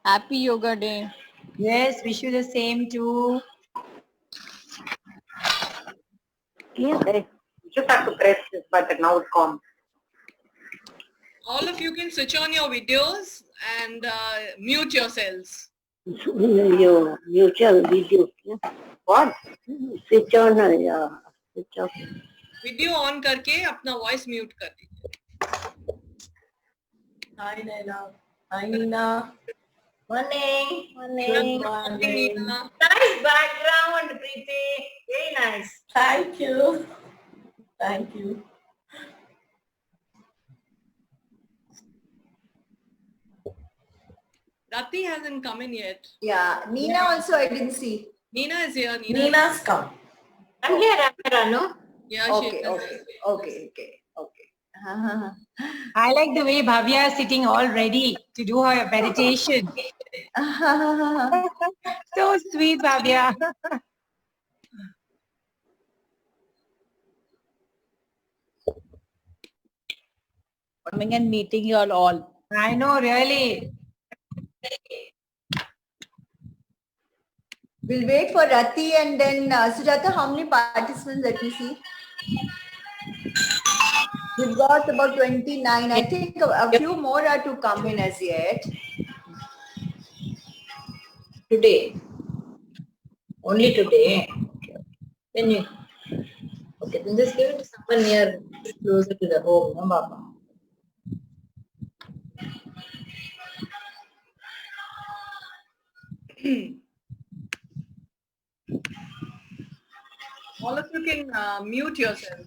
Happy Yoga Day. Yes, wish you the same too. You just have to press this button. Now it comes. All of you can switch on your videos and mute yourselves. You mute your video. What? Switch on. Switch off. Video on करके अपना voice mute कर दीजिए. Hi Naina. Hi Nina. Morning. Good morning. Nice background, Preeti. Very nice. Thank you. Thank you. Rati hasn't come in yet. Yeah, Nina also I didn't see. Nina is here. Nina's come. I'm here, Ranu. Yeah, Okay, she is. okay. I like the way Bhavya is sitting all ready to do her meditation. So sweet, Bhavya. Coming and meeting you all. I know, really. We'll wait for Rati and then Sujata, how many participants? Let me see. We've got about 29. I think a few more are to come in as yet. Today. Only today. Then you. Okay, then just give it to someone near, closer to the home, no, Baba? All of you can mute yourself.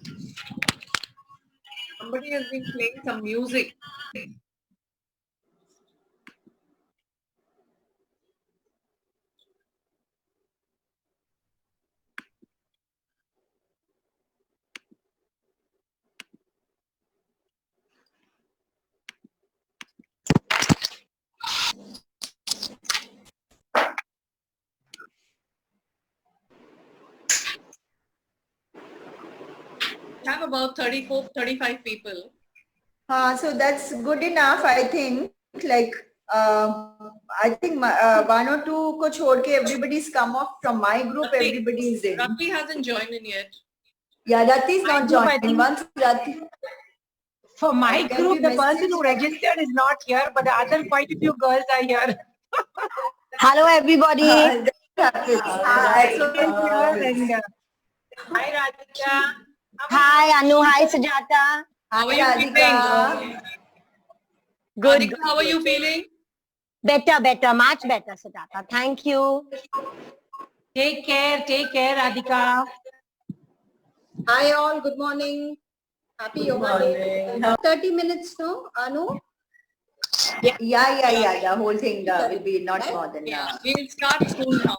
Somebody has been playing some music. Have about 34, 35 people. So that's good enough, I think. Like, I think one or two ko chhod ke everybody's come off from my group. Everybody is in. Rati hasn't joined in yet. Yeah, Rati is not group, I joining. think- Once Rati. For my Can group, we the message- person who registered is not here, but the other quite a few girls are here. Hello, everybody. That happens. That's what And, Hi, Radhika. Hi, Anu. Hi, Sujata. How are you Radhika. feeling? Good. Radhika, how are you feeling? Better, much better, Sujata. Thank you. take care, Radhika. Hi all, good morning. Happy Yoga Day. 30 minutes, no, Anu? Yeah. The whole thing will be not more than. Yeah, we will start soon now.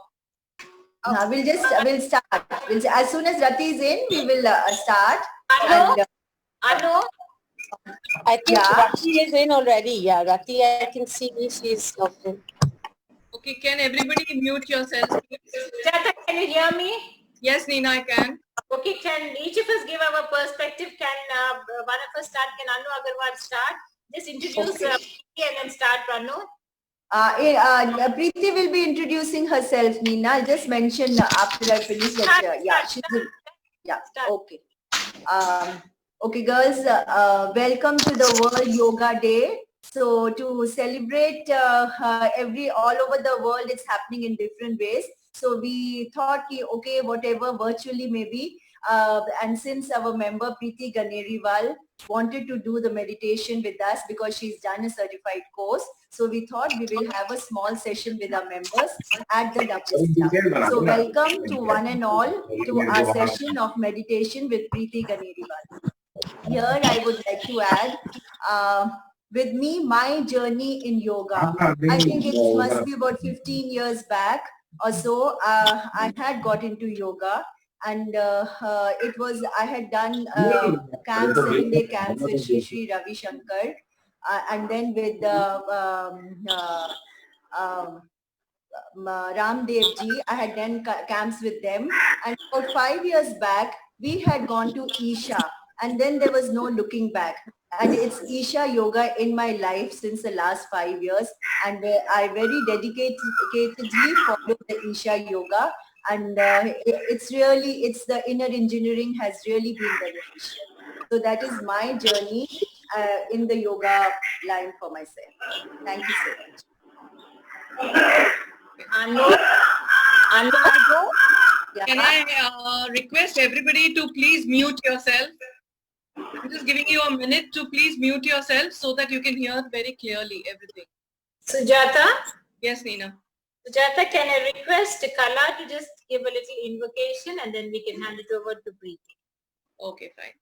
We'll start. As soon as Rati is in, we will start. Anu? And, Anu? I think Yeah. Rati is in already. Yeah, Rati, I can see she's open. Okay, can everybody mute yourselves? Sujata, can you hear me? Yes, Nina, I can. Okay, can each of us give our perspective? Can one of us start? Can Anu Agarwal start? Just introduce and then start, Anu. Preeti will be introducing herself, Nina. I'll just mention after I finish that. Okay. Okay, girls, welcome to the World Yoga Day. So to celebrate all over the world, it's happening in different ways. So we thought, okay, whatever virtually maybe, and since our member Preeti Ganeriwal wanted to do the meditation with us because she's done a certified course, so we thought we will have a small session with our members at the Dapista. So welcome to one and all to our session of meditation with Preeti Ganeriwal. Here I would like to add, with me, my journey in yoga. I think it must be about 15 years back or so. I had got into yoga, and I had done camps, 7-day camps with Sri Ravi Shankar, and then with Ramdev ji. I had done camps with them, and about 5 years back, we had gone to Isha, and then there was no looking back. and it's Isha Yoga in my life since the last 5 years, and where I very dedicatedly follow the Isha Yoga, and it's the inner engineering has really been beneficial. So that is my journey in the yoga line for myself. Thank you so much. Can I request everybody to please mute yourself? I'm just giving you a minute to please mute yourself so that you can hear very clearly everything. Sujata? Yes, Nina. Sujata, can I request Kala to just give a little invocation and then we can hand it over to Preeti? Okay, fine.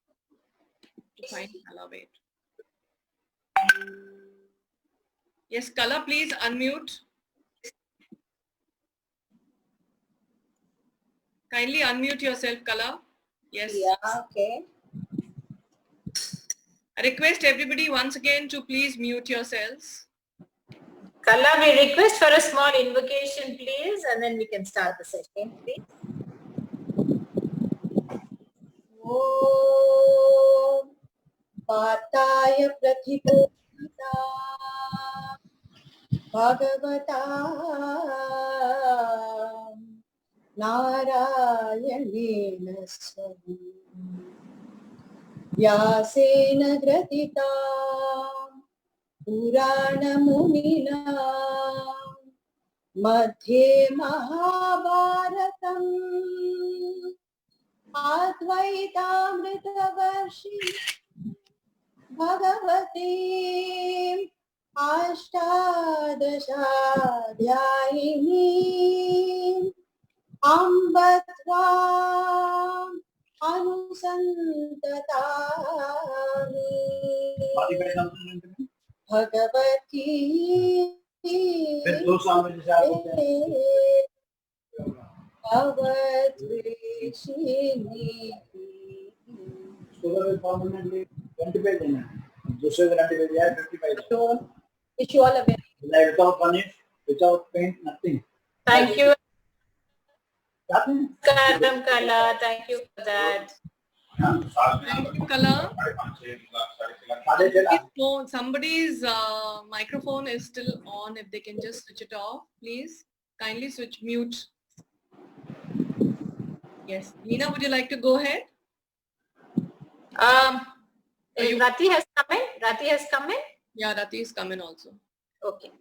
Fine, Kala, wait. Yes, Kala, please unmute. Kindly unmute yourself, Kala. Yes. Yeah, okay. I request everybody once again to please mute yourselves. Kala, we request for a small invocation, please, and then we can start the session, please. Om Vataya Pratibodhita Bhagavata Narayana Swami Vyasena Gratita Purana Munina Madhye Mahabharatam Advaitamritavarshi Bhagavati Ashtadashadhyayini Ambatvam Anusantatami Bhagavati Bhagavadveshini. permanently 20 pages. दूसरे 20 pages, 50 pages. So, wish you all a very Like without punish, without paint, nothing. Thank you, Nothing. Karam Kala. Thank you for that. Thank you, Kala. साढ़े छह lakh. Somebody's microphone is still on. If they can just switch it off, please. Kindly switch mute. Yes. Nina, would you like to go ahead? Rati has come in. Rati has come in. Yeah, Rati is coming also. Okay.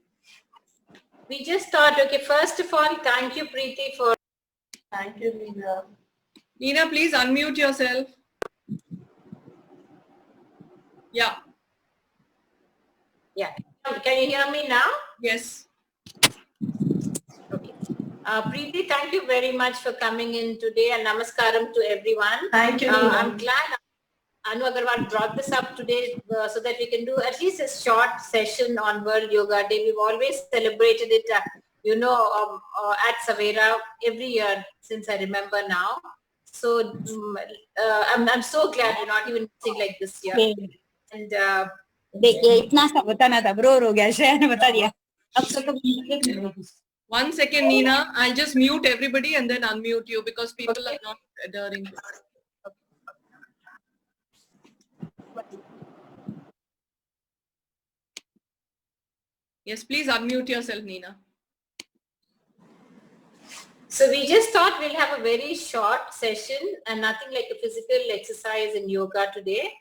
We just thought, okay, first of all, thank you, Preeti, for. Thank you, Nina. Nina, please unmute yourself. Yeah. Yeah. Can you hear me now? Yes. Okay. Preeti, thank you very much for coming in today, and namaskaram to everyone. Thank you, Nina. I'm glad Anu Agarwal brought this up today so that we can do at least a short session on World Yoga Day. We've always celebrated it, at Savera every year since I remember now. So I'm so glad we're not even missing like this year. And देखिए इतना सा बताना था blower हो गया शहर ने बता दिया अब तो 1 second, Nina. I'll just mute everybody and then unmute you because people are not adhering. Yes, please unmute yourself, Nina. so we just thought we'll have a very short session and nothing like a physical exercise in yoga today.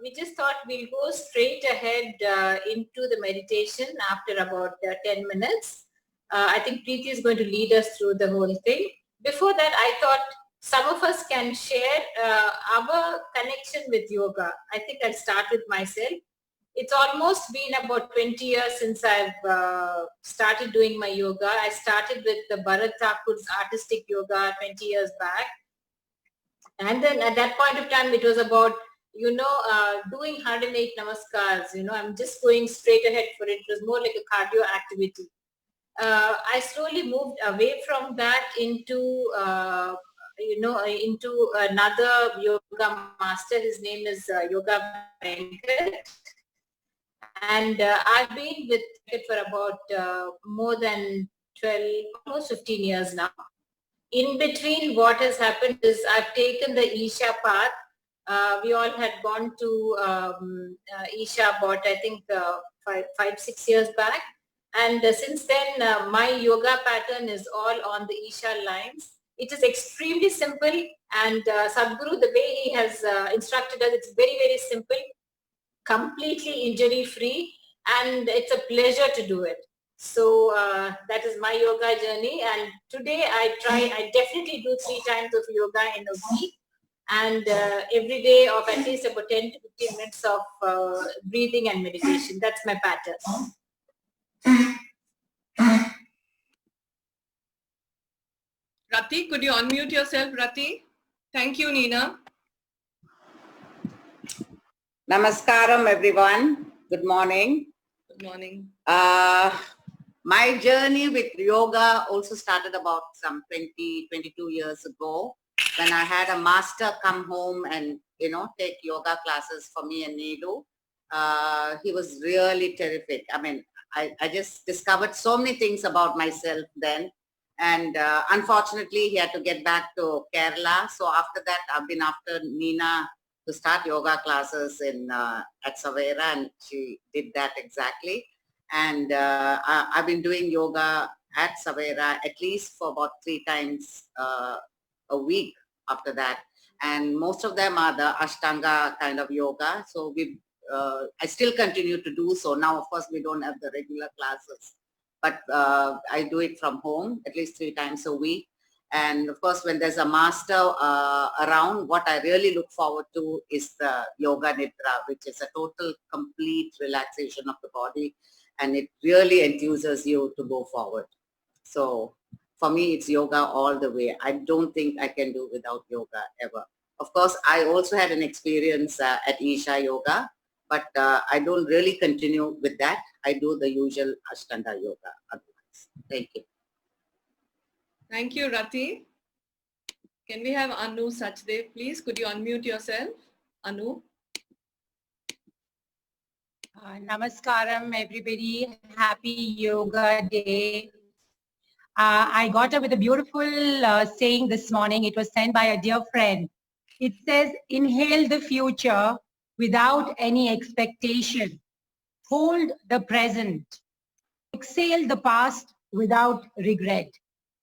We just thought we'll go straight ahead into the meditation after about 10 minutes. I think Preeti is going to lead us through the whole thing. Before that, I thought some of us can share our connection with yoga. I think I'll start with myself. It's almost been about 20 years since I've started doing my yoga. I started with the Bharat Thakur's artistic yoga 20 years back. And then at that point of time, it was about, doing 108 namaskars. I'm just going straight ahead for it. It was more like a cardio activity. I slowly moved away from that into another yoga master. His name is Yoga Venkat. And I've been with it for about more than 12, almost 15 years now. In between, what has happened is I've taken the Isha path. We all had gone to Isha Bot, I think 5-6 years back. And since then, my yoga pattern is all on the Isha lines. It is extremely simple, and Sadhguru, the way he has instructed us, it's very, very simple, completely injury-free, and it's a pleasure to do it. So that is my yoga journey, and today I definitely do 3 times of yoga in a week, and every day of at least about 10 to 15 minutes of breathing and meditation. That's my pattern. Rati, could you unmute yourself, Rati? Thank you, Nina. Namaskaram, everyone. Good morning. Good morning. My journey with yoga also started about some 22 years ago when I had a master come home and, take yoga classes for me and Neelu. He was really terrific. I mean, I just discovered so many things about myself then. And unfortunately, he had to get back to Kerala. So after that, I've been after Nina to start yoga classes at Savera, and she did that exactly. And I've been doing yoga at Savera at least for about 3 times a week after that. And most of them are the Ashtanga kind of yoga. So I still continue to do so. Now, of course, we don't have the regular classes, but I do it from home at least 3 times a week. And of course, when there's a master around, what I really look forward to is the Yoga Nidra, which is a total, complete relaxation of the body. And it really enthuses you to go forward. So for me, it's yoga all the way. I don't think I can do without yoga ever. Of course, I also had an experience at Isha Yoga, but I don't really continue with that. I do the usual Ashtanga yoga otherwise. Thank you. Thank you, Rati. Can we have Anu Sachdev, please? Could you unmute yourself? Anu? Namaskaram, everybody. Happy Yoga Day. I got up with a beautiful saying this morning. It was sent by a dear friend. It says, inhale the future without any expectation. Hold the present. Exhale the past without regret.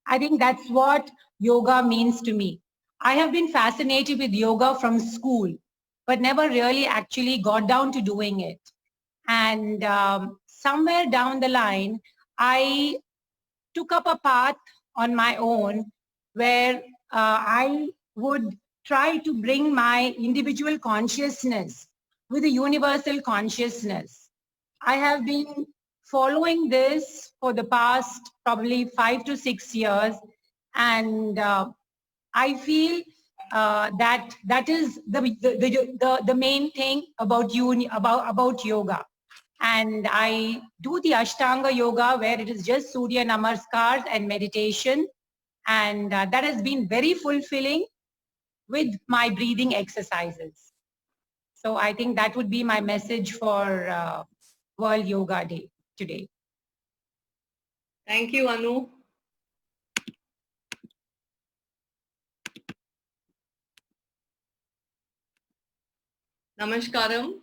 I think that's what yoga means to me. I have been fascinated with yoga from school, but never really actually got down to doing it. And somewhere down the line, I took up a path on my own where I would try to bring my individual consciousness with a universal consciousness. I have been following this for the past probably 5 to 6 years, and I feel that is the main thing about yoga. And I do the Ashtanga yoga where it is just Surya Namaskars and meditation, and that has been very fulfilling with my breathing exercises. So I think that would be my message for World Yoga Day today. Thank you, Anu. Namaskaram.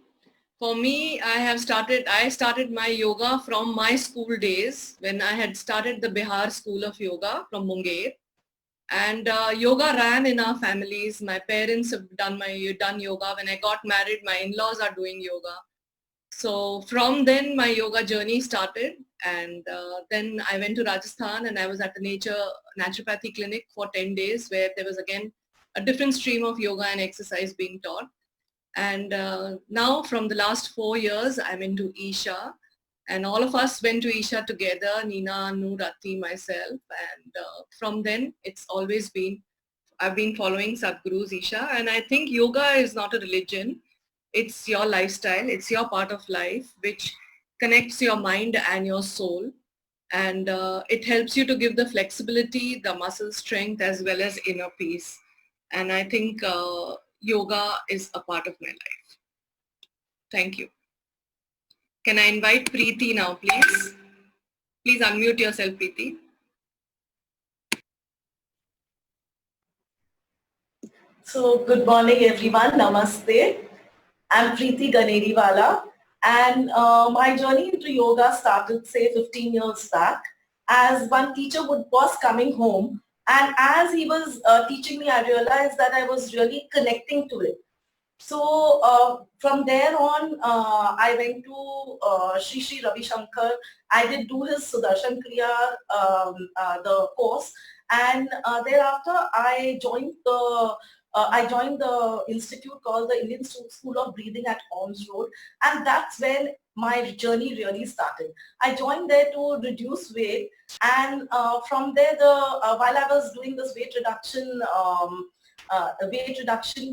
For me, I started my yoga from my school days when I had started the Bihar School of Yoga from Munger. And yoga ran in our families. My parents have done yoga. When I got married, my in-laws are doing yoga. So from then my yoga journey started, and then I went to Rajasthan and I was at the naturopathy clinic for 10 days where there was again a different stream of yoga and exercise being taught. And now from the last 4 years, I'm into Isha, and all of us went to Isha together, Nina, Anu, Rati, myself. And from then it's always been, I've been following Sadhguru's Isha, and I think yoga is not a religion. It's your lifestyle. It's your part of life, which connects your mind and your soul. And it helps you to give the flexibility, the muscle strength, as well as inner peace. And I think yoga is a part of my life. Thank you. Can I invite Preeti now, please? Please unmute yourself, Preeti. So good morning everyone, Namaste. I'm Preeti Ganeriwala and my journey into yoga started say 15 years back as one teacher was coming home, and as he was teaching me, I realized that I was really connecting to it. So from there on, I went to Sri Sri Ravi Shankar. I did do his Sudarshan Kriya, the course, and thereafter I joined the institute called the Indian School of Breathing at Orms Road, and that's when my journey really started. I joined there to reduce weight, and from there, while I was doing this weight reduction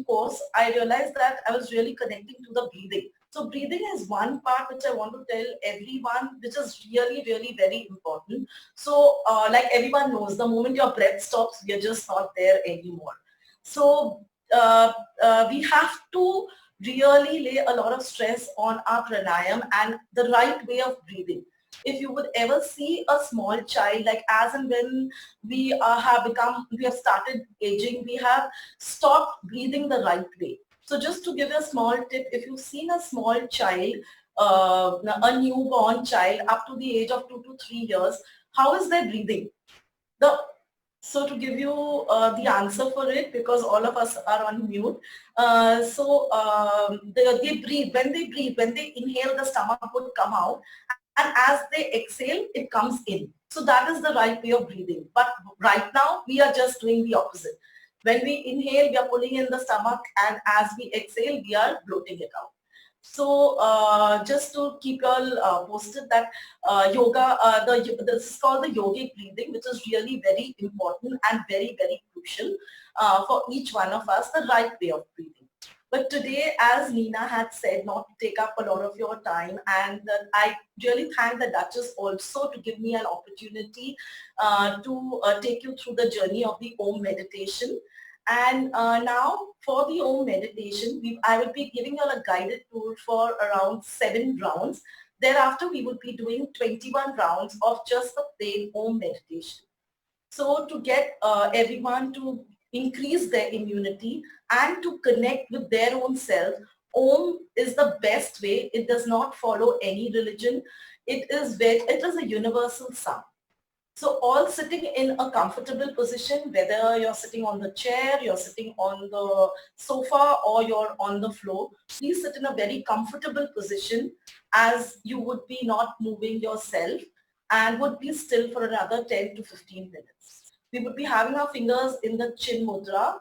course, I realized that I was really connecting to the breathing. So breathing is one part which I want to tell everyone, which is really, really very important. So like everyone knows, the moment your breath stops, you're just not there anymore. So we have to really lay a lot of stress on our pranayam and the right way of breathing. If you would ever see a small child, like as and when we have started aging, we have stopped breathing the right way. So just to give you a small tip, if you've seen a small child, a newborn child up to the age of 2 to 3 years, how is their breathing? So to give you the answer for it, because all of us are on mute, they breathe. When they inhale, the stomach would come out, and as they exhale, it comes in. So that is the right way of breathing. But right now, we are just doing the opposite. When we inhale, we are pulling in the stomach, and as we exhale, we are bloating it out. So just to keep you all posted that yoga, this is called the yogic breathing, which is really very important and very, very crucial for each one of us, the right way of breathing. But today, as Nina had said, not to take up a lot of your time, and I really thank the Duchess also to give me an opportunity to take you through the journey of the Om meditation. And now for the Om meditation, I will be giving you a guided tour for around 7 rounds. Thereafter, we will be doing 21 rounds of just the plain Om meditation. So to get everyone to increase their immunity and to connect with their own self, Om is the best way. It does not follow any religion. It is a universal sound. So all sitting in a comfortable position, whether you're sitting on the chair, you're sitting on the sofa, or you're on the floor, please sit in a very comfortable position as you would be not moving yourself and would be still for another 10 to 15 minutes. We would be having our fingers in the chin mudra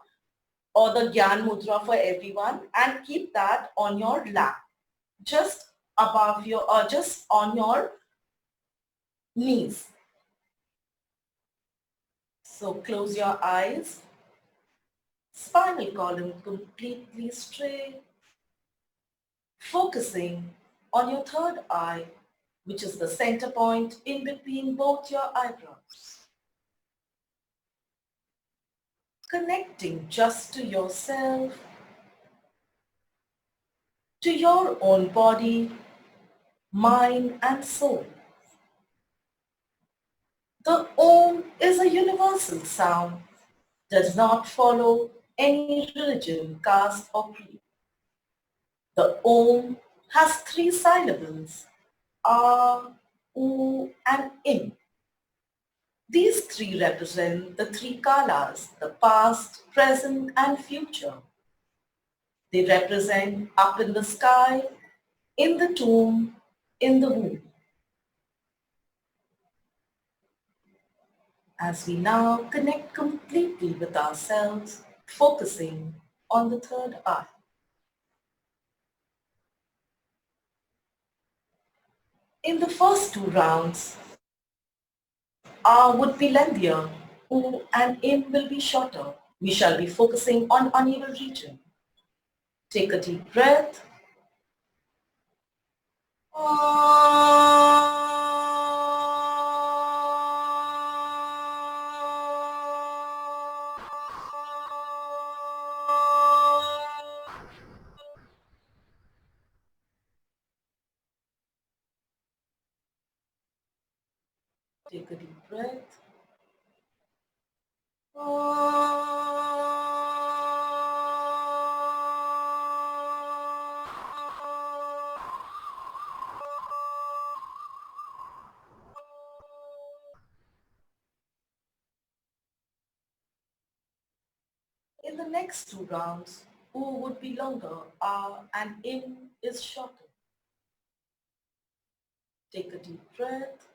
or the Gyan mudra for everyone, and keep that on your lap, just above your, or just on your knees. So close your eyes, spinal column completely straight, focusing on your third eye, which is the center point in between both your eyebrows. Connecting just to yourself, to your own body, mind and soul. The Om is a universal sound, does not follow any religion, caste or creed. The Om has 3 syllables, A, U and Im. These 3 represent the 3 kalas, the past, present and future. They represent up in the sky, in the tomb, in the womb. As we now connect completely with ourselves, focusing on the third eye. In the first 2 rounds, A would be lengthier, U and Im will be shorter. We shall be focusing on uneven region. Take a deep breath. Take a deep breath. the next 2 rounds, U would be longer, and in is shorter. Take a deep breath.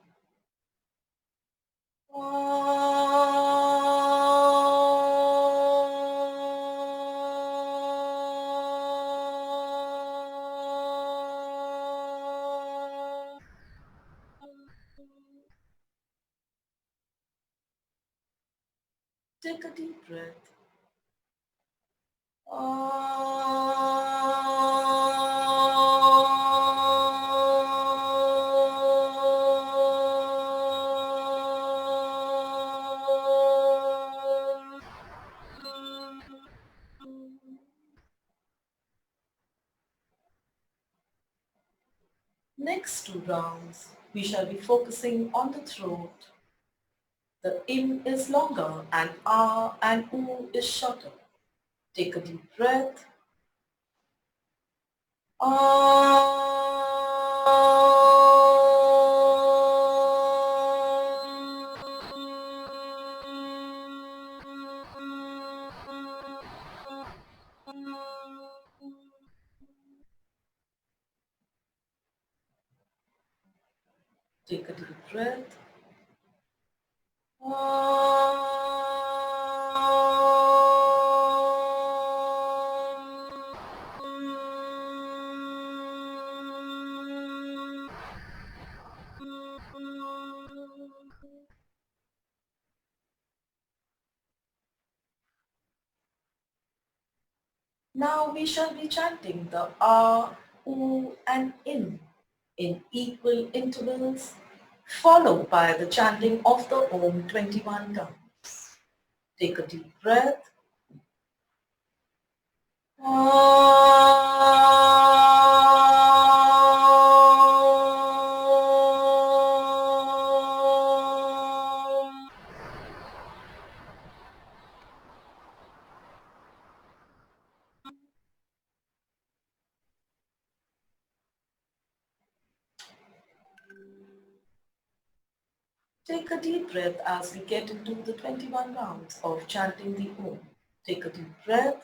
Take a deep breath. Next 2 rounds, we shall be focusing on the throat. The in is longer and ah and oo is shorter. Take a deep breath. Take a deep breath. Now we shall be chanting the ah, oo and in equal intervals, followed by the chanting of the Om 21 times. Take a deep breath. Take a deep breath as we get into the 21 rounds of chanting the Om. Take a deep breath.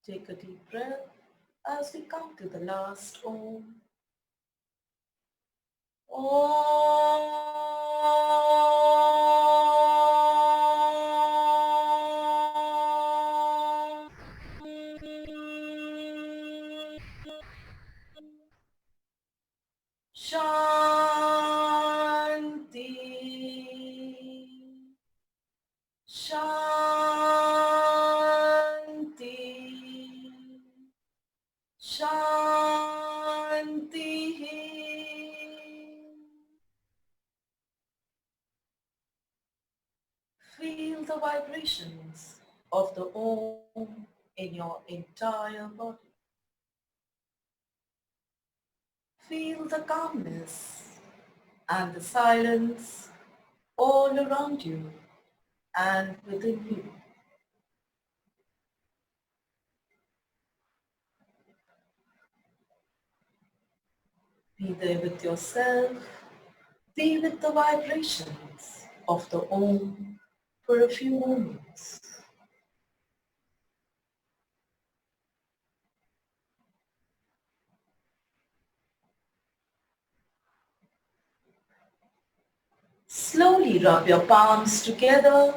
Take a deep breath as we come to the last Om. Om. Shanti. Shanti. Shanti. Feel the vibrations of the Om in your entire body. Feel the calmness and the silence all around you and within you. Be there with yourself. Be with the vibrations of the Om for a few moments. Slowly rub your palms together.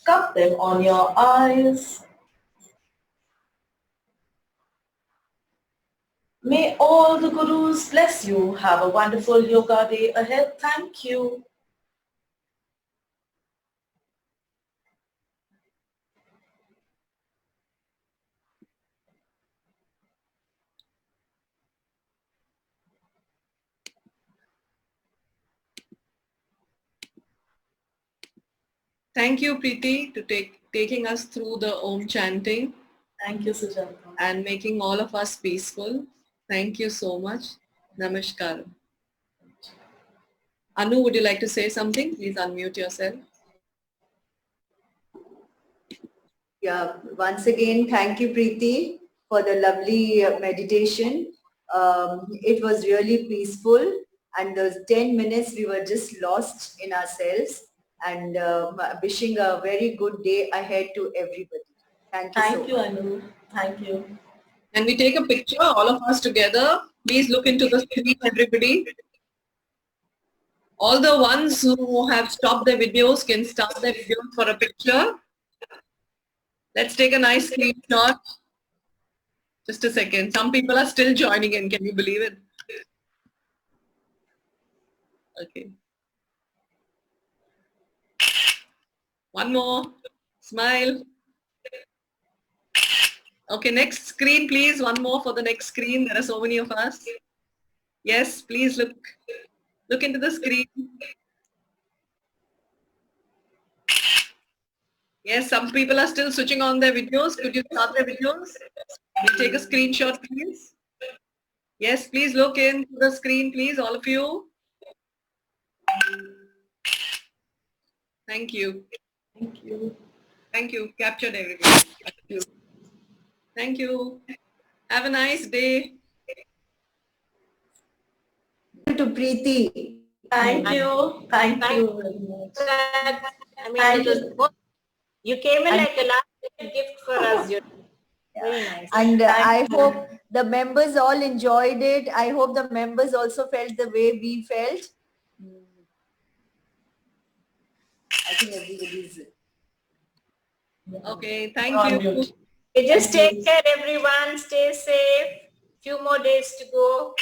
Cup them on your eyes. May all the Gurus bless you. Have a wonderful yoga day ahead. Thank you. Thank you, Preeti, to taking us through the Om chanting Thank you, Sujata. and making all of us peaceful. Thank you so much. Namaskar. Anu, would you like to say something? Please unmute yourself. Yeah, once again, thank you, Preeti, for the lovely meditation. It was really peaceful, and those 10 minutes we were just lost in ourselves, and wishing a very good day ahead to everybody. Thank you so Thank you, much. Anu. Thank you. Can we take a picture, all of us together? Please look into the screen, everybody. All the ones who have stopped their videos can start their videos for a picture. Let's take a nice screenshot. Just a second. Some people are still joining in. Can you believe it? Okay. One more. Smile. Okay, next screen, please. One more for the next screen. There are so many of us. Yes, please look into the screen. Yes, some people are still switching on their videos. Could you start their videos? We'll take a screenshot, please. Yes, please look into the screen, please, all of you. Thank you. Thank you. Thank you. Captured everybody. Thank you. Thank you. Have a nice day. To Preeti. Thank you. Thank you very much. I mean, it was, you came in like a last gift for us. Very nice. And I hope the members all enjoyed it. I hope the members also felt the way we felt. I think everybody's. Okay, thank you. Okay, just take care, everyone. Stay safe. Few more days to go.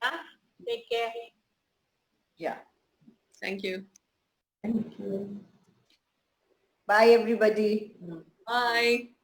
Yeah? Take care. Yeah. Thank you. Bye, everybody. Bye.